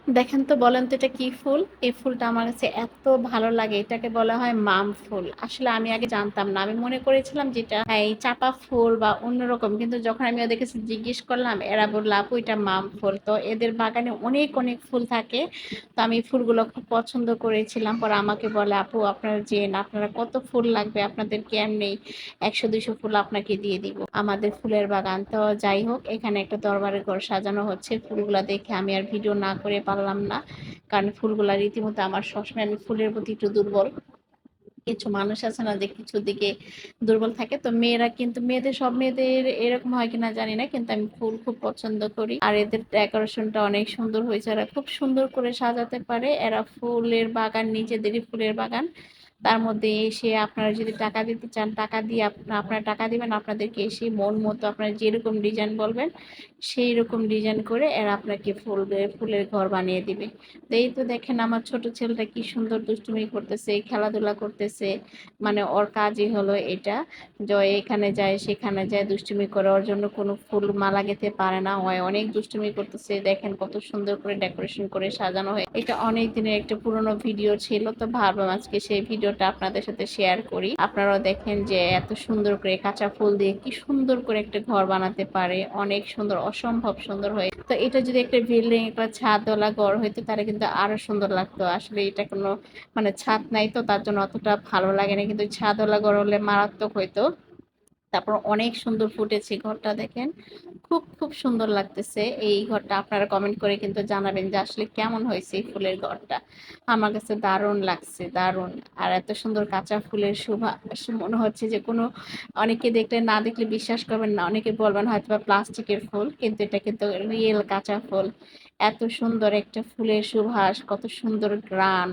দেখেন তো, বলেন তো এটা কি ফুল? এই ফুলটা আমার কাছে এত ভালো লাগে। এটাকে বলা হয় মাম ফুল। আসলে আমি আগে জানতাম না। আমি মনে করেছিলাম যে এটা এই চাপা ফুল বা অন্যরকম। কিন্তু যখন আমি ওদের কাছে জিজ্ঞেস করলাম, এরা বলল, আপু এটা মাম ফুল। তো এদের বাগানে অনেক অনেক ফুল থাকে। তো আমি ফুলগুলো খুব পছন্দ করেছিলাম। পরে আমাকে বলে, আপু আপনারা যেন, আপনারা কত ফুল লাগবে, আপনাদের কি আর নেই? 100-200 ফুল আপনাকে দিয়ে দিব। আমাদের ফুলের বাগান। তো যাই হোক, এখানে একটা দরবারের ঘর সাজানো হচ্ছে। ফুলগুলা দেখে আমি আর ভিডিও না করে পারলাম না, কারণ ফুলগুলা রীতিমতো আমার সবসময়, আমি ফুলের প্রতি একটু দুর্বল। কিছু মানুষ আছে না যে কিছু দিকে দুর্বল থাকে, তো মেয়েরা কিন্তু, মেয়েদের, সব মেয়েদের এরকম হয় কিনা জানি না, কিন্তু আমি ফুল খুব পছন্দ করি। আর এদের ডেকোরেশনটা অনেক সুন্দর হয়েছে, এরা খুব সুন্দর করে সাজাতে পারে। এরা ফুলের বাগান, নিজেদেরই ফুলের বাগান, তার মধ্যে এসে আপনারা যদি টাকা দিতে চান, টাকা দিয়ে আপনারা টাকা দিবেন, আপনাদেরকে এসে মন মতো আপনারা যেরকম ডিজাইন বলবেন সেই রকম ডিজাইন করে এরা আপনাকে ফুলের ঘর বানিয়ে দিবে। তো এই তো দেখেন, আমার ছোট ছেলেটা কি সুন্দর দুষ্টুমি করতেছে, খেলাধুলা করতেছে। মানে ওর কাজই হলো এটা, জয় এখানে যায় সেখানে যায় দুষ্টুমি করে। ওর জন্য কোনো ফুল মালা গেঁথে পারে না, ও অনেক দুষ্টুমি করতেছে। দেখেন কত সুন্দর করে ডেকোরেশন করে সাজানো হয়। এটা অনেক দিনের একটা পুরনো ভিডিও ছিল, তো ভাবলাম আজকে সেই ভিডিওটা আপনাদের সাথে শেয়ার করি। আপনারাও দেখেন যে এত সুন্দর করে কাঁচা ফুল দিয়ে কি সুন্দর করে একটা ঘর বানাতে পারে, অনেক সুন্দর, অসম্ভব সুন্দর হয়। তো এটা যদি একটা বিল্ডিং, একটা ছাদওয়ালা ঘর হইতো তাহলে কিন্তু আরো সুন্দর লাগতো। আসলে এটা কোনো মানে ছাদ নাই, তো তার জন্য অতটা ভালো লাগে না, কিন্তু ছাদওয়ালা ঘর হলে মারাত্মক হইতো। তারপর অনেক সুন্দর ফুটেছে ঘরটা, দেখেন খুব খুব সুন্দর লাগতেছে এই ঘরটা। আপনারা কমেন্ট করে কিন্তু জানাবেন যে আসলে কেমন হয়েছে এই ফুলের ঘরটা। আমার কাছে দারুণ লাগছে, দারুণ। আর এত সুন্দর কাঁচা ফুলের সুবাস, মনে হচ্ছে যে কোনো, অনেকে দেখলে, না দেখলে বিশ্বাস করবেন না, অনেকে বলবেন হয়তো বা প্লাস্টিকের ফুল, কিন্তু এটা কিন্তু রিয়েল কাঁচা ফুল। এত সুন্দর একটা ফুলের সুবাস, কত সুন্দর ঘ্রাণ।